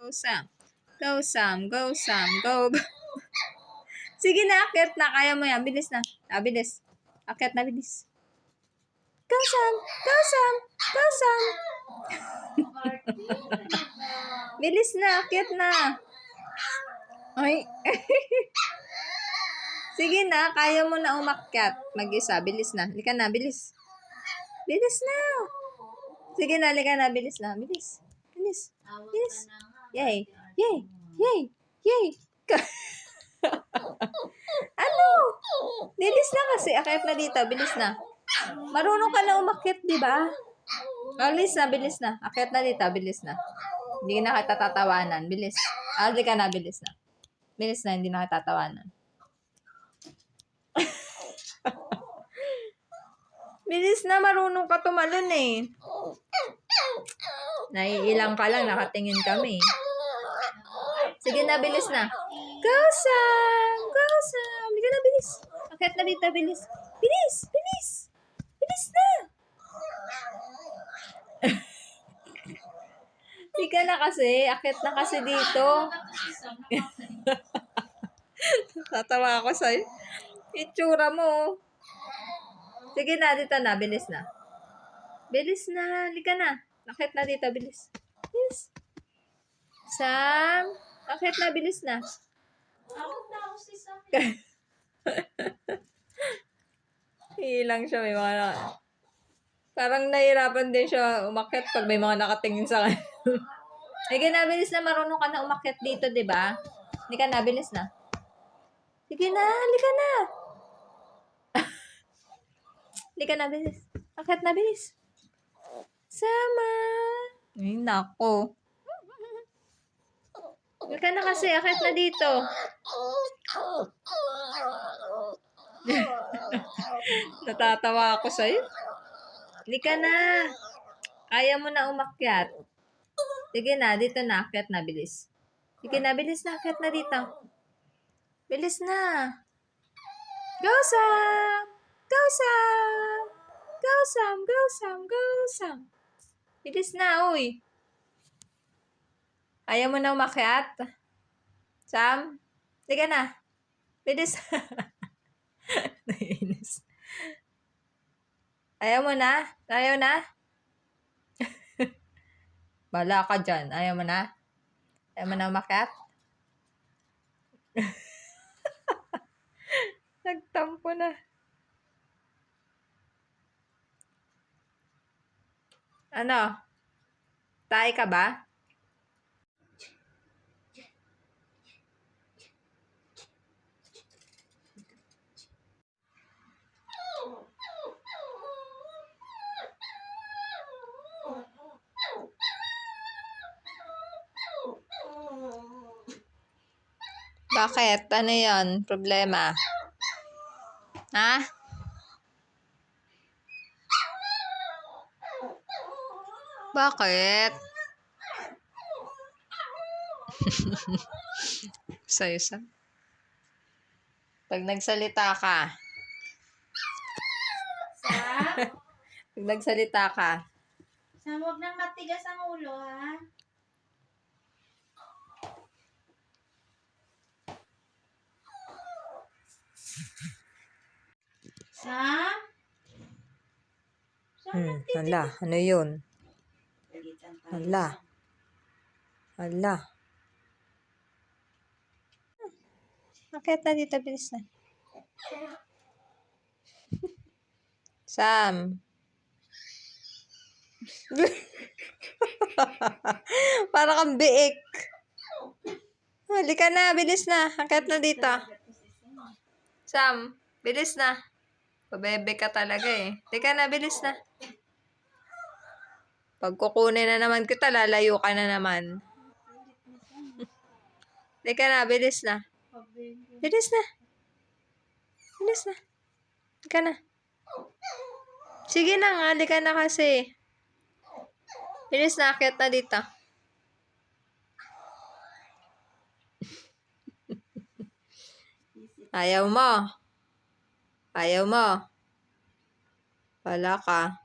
Go, Sam. Go, Sam. Go, Sam. Go, go. Sige na, akyat na. Kaya mo yan. Bilis na. Bilis. Akyat na, bilis. Go, Sam. Go, Sam. Go, Sam. Bilis na. Akyat na. Ay. Sige na. Kaya mo na umakyat. Mag-isa. Bilis na. Lika na. Bilis. Bilis na. Sige na. Lika na. Bilis na. Bilis. Bilis. Bilis. Yay. Yay. Yay. Yay. Ano? Bilis na kasi. Akyat na dito. Bilis na. Marunong ka na umakyat, di ba? Bilis na. Bilis na. Akyat na dito. Bilis na. Hindi na kita tatawanan. Bilis. Di ka na. Bilis na. Bilis na. Hindi na kita tatawanan. Bilis na. Marunong ka tumalon eh. Naiilang ka lang. Nakatingin kami. Sige na. Bilis na. Go, Sam! Go, Sam! Hindi ka na. Bilis. Akyat na dito. Bilis. Bilis. Bilis. Bilis na. Hindi ka na kasi. Akyat na kasi dito. Tatawa ako sa'yo. Itsura mo. Sige na, dito na. Bilis na. Bilis na. Hindi ka na. Akyat na dito. Bilis. Bilis. Sam. Akyat na. Bilis na. Hilang siya. May mga parang nahihirapan din siya umakyat pag may mga nakatingin sa kanya. Sige na, bilis na. Marunong ka na umakyat dito, di ba? Hindi ka na, bilis na. Sige na, halika na. Hindi ka na, bilis. Akyat na, bilis. Sama. Ay, nako. Hindi ka na kasi, akyat na dito. Natatawa ako sa'yo. Hindi ka na. Kaya mo na umakyat. Sige na, dito na. Akyat na, bilis. Sige na, bilis na. Akyat na dito. Bilis na. Go, Sam! Go, Sam! Go, Sam! Go, Sam! Go, Sam! Bilis na, uy. Ayaw mo na umakyat? Sam? Sige na. Bilis. Naiinis. Ayaw mo na? Ayaw na? Bala ka dyan. Ayaw mo na? Ayaw mo na umakyat? Nagtampo na. Ano? Tayo ka ba? Bakit? Ano yon? Problema? Ha? Bakit? Sa'yo, Sam. Pag nagsalita ka. Sam? Pag nagsalita ka. Sam, huwag nang matigas ang ulo, ha? Sam? Hala, ano yun? Hala. Hala. Bakit na dito, bilis na. Sam. Para kang biik. Halika na, bilis na. Akit na dito. Sam, bilis na. Pabebe ka talaga eh. Halika na, bilis na. Pag kukunin na naman kita, lalayo ka na naman. Halika na, bilis na. Bilis na. Bilis na. Halika na. Sige na nga, halika na kasi. Bilis na, akit na dito. Ayaw mo. Ayaw mo. Wala ka.